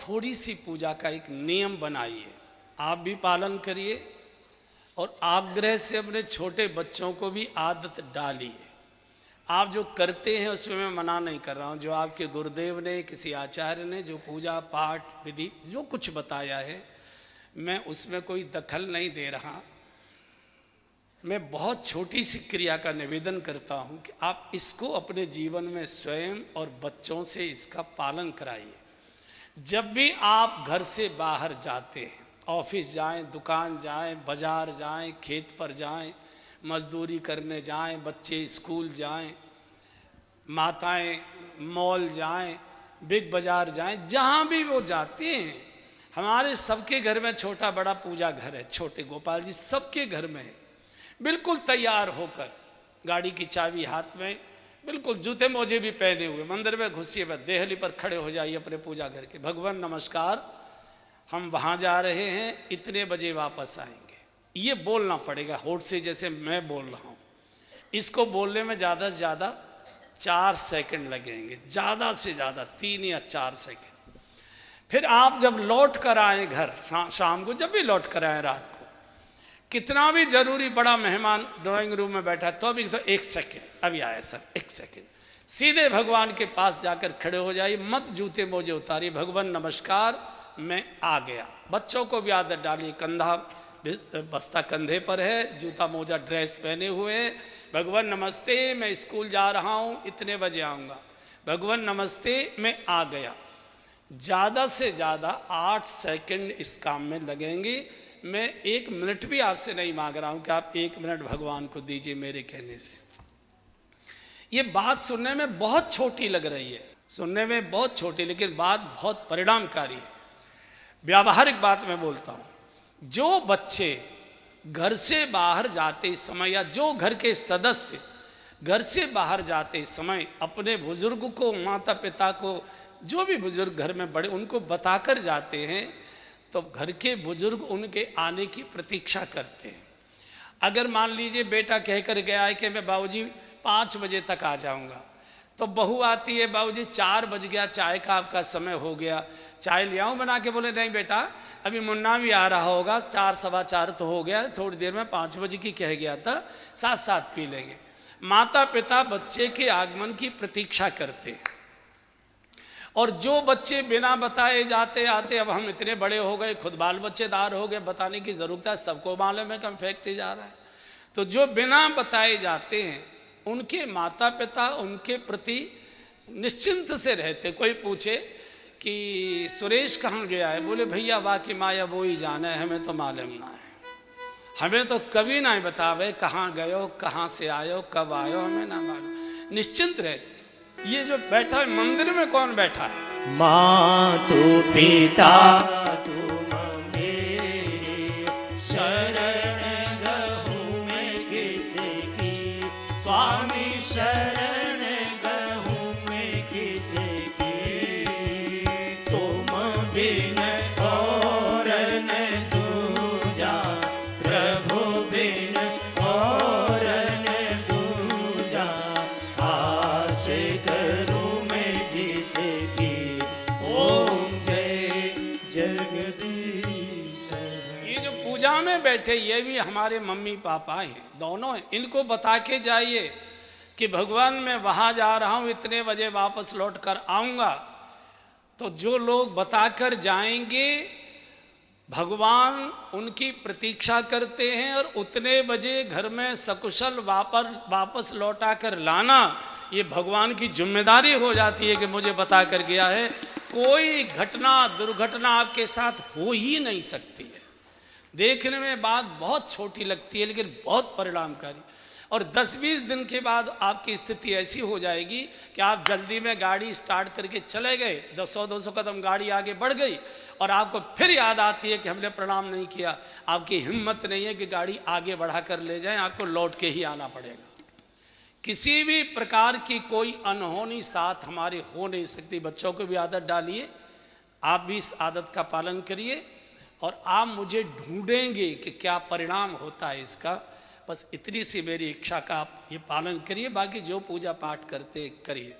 थोड़ी सी पूजा का एक नियम बनाइए, आप भी पालन करिए और आग्रह से अपने छोटे बच्चों को भी आदत डालिए। आप जो करते हैं उसमें मैं मना नहीं कर रहा हूँ, जो आपके गुरुदेव ने, किसी आचार्य ने जो पूजा पाठ विधि जो कुछ बताया है, मैं उसमें कोई दखल नहीं दे रहा। मैं बहुत छोटी सी क्रिया का निवेदन करता हूँ कि आप इसको अपने जीवन में स्वयं और बच्चों से इसका पालन कराइए। जब भी आप घर से बाहर जाते हैं, ऑफिस जाएं, दुकान जाएं, बाजार जाएं, खेत पर जाएं, मजदूरी करने जाएं, बच्चे स्कूल जाएं, माताएं मॉल जाएं, बिग बाजार जाएं, जहाँ भी वो जाते हैं, हमारे सबके घर में छोटा बड़ा पूजा घर है। छोटे गोपाल जी सबके घर में है। बिल्कुल तैयार होकर, गाड़ी की चाबी हाथ में, बिल्कुल जूते मोजे भी पहने हुए मंदिर में घुसिए, बस देहली पर खड़े हो जाइए अपने पूजा घर के। भगवान नमस्कार, हम वहाँ जा रहे हैं, इतने बजे वापस आएंगे। ये बोलना पड़ेगा होठ से, जैसे मैं बोल रहा हूँ। इसको बोलने में ज़्यादा से ज़्यादा 4 सेकंड लगेंगे, ज़्यादा से ज़्यादा 3 या 4 सेकंड। फिर आप जब लौट कर आए घर, शाम को जब भी लौट कर आए, रात को, कितना भी जरूरी बड़ा मेहमान ड्राइंग रूम में बैठा तो अभी तो 1 सेकंड, अभी आया सर, 1 सेकंड, सीधे भगवान के पास जाकर खड़े हो जाइए। मत जूते मोजे उतारिए, भगवान नमस्कार, मैं आ गया। बच्चों को भी आदत डालिए, कंधा बस्ता कंधे पर है, जूता मोजा ड्रेस पहने हुए है। भगवान नमस्ते, मैं स्कूल जा रहा हूँ, इतने बजे आऊँगा। भगवान नमस्ते, मैं आ गया। ज़्यादा से ज़्यादा 8 सेकंड इस काम में लगेंगे। मैं 1 मिनट भी आपसे नहीं मांग रहा हूँ कि आप 1 मिनट भगवान को दीजिए मेरे कहने से। ये बात सुनने में बहुत छोटी लग रही है, सुनने में बहुत छोटी, लेकिन बात बहुत परिणामकारी है। व्यावहारिक बात मैं बोलता हूँ, जो बच्चे घर से बाहर जाते समय या जो घर के सदस्य घर से बाहर जाते समय अपने बुजुर्ग को, माता पिता को, जो भी बुजुर्ग घर में बड़े, उनको बताकर जाते हैं, तो घर के बुजुर्ग उनके आने की प्रतीक्षा करते हैं। अगर मान लीजिए बेटा कहकर गया है कि मैं बाबूजी 5 बजे तक आ जाऊंगा, तो बहू आती है, बाबूजी 4 बज गया, चाय का आपका समय हो गया, चाय ले आऊँ बना के? बोले नहीं बेटा, अभी मुन्ना भी आ रहा होगा, 4 सवा 4 तो हो गया, थोड़ी देर में 5 बजे की कह गया था, साथ साथ पी लेंगे। माता पिता बच्चे के आगमन की प्रतीक्षा करते हैं। और जो बच्चे बिना बताए जाते आते, अब हम इतने बड़े हो गए, खुद बाल बच्चेदार हो गए, बताने की ज़रूरत है, सबको मालूम है कि हम फैक्ट्री जा रहा है। तो जो बिना बताए जाते हैं, उनके माता पिता उनके प्रति निश्चिंत से रहते। कोई पूछे कि सुरेश कहाँ गया है, बोले भैया बाकी माया वो ही जाने, हमें तो मालूम ना है, हमें तो कभी ना बतावे कहाँ गयो, कहाँ से आयो, कब आयो, हमें ना मालूम। निश्चिंत रहते। ये जो बैठा है मंदिर में, कौन बैठा है? माँ तू पिता तुम मेरे, शरण गहूँ मैं किसकी, स्वामी शरण गहूँ मैं किसकी, तुम बिन और न दूजा, प्रभु बिन और न दूजा, आस करूँ मैं जिसकी, ओम जय जगदीश। ये जो पूजा में बैठे, ये भी हमारे मम्मी पापा हैं, दोनों हैं। इनको बता के जाइए कि भगवान मैं वहाँ जा रहा हूँ, इतने बजे वापस लौट कर आऊँगा। तो जो लोग बताकर जाएंगे, भगवान उनकी प्रतीक्षा करते हैं, और उतने बजे घर में सकुशल वापस लौटा कर लाना, ये भगवान की जिम्मेदारी हो जाती है कि मुझे बता कर गया है। कोई घटना दुर्घटना आपके साथ हो ही नहीं सकती है। देखने में बात बहुत छोटी लगती है, लेकिन बहुत परिणामकारी। और 10-20 दिन के बाद आपकी स्थिति ऐसी हो जाएगी कि आप जल्दी में गाड़ी स्टार्ट करके चले गए, 100-200 कदम गाड़ी आगे बढ़ गई, और आपको फिर याद आती है कि हमने प्रणाम नहीं किया। आपकी हिम्मत नहीं है कि गाड़ी आगे बढ़ा कर ले जाएं, आपको लौट के ही आना पड़ेगा। किसी भी प्रकार की कोई अनहोनी साथ हमारे हो नहीं सकती। बच्चों को भी आदत डालिए, आप भी इस आदत का पालन करिए, और आप मुझे ढूंढेंगे कि क्या परिणाम होता है इसका। बस इतनी सी मेरी इच्छा का आप ये पालन करिए, बाकी जो पूजा पाठ करते करिए।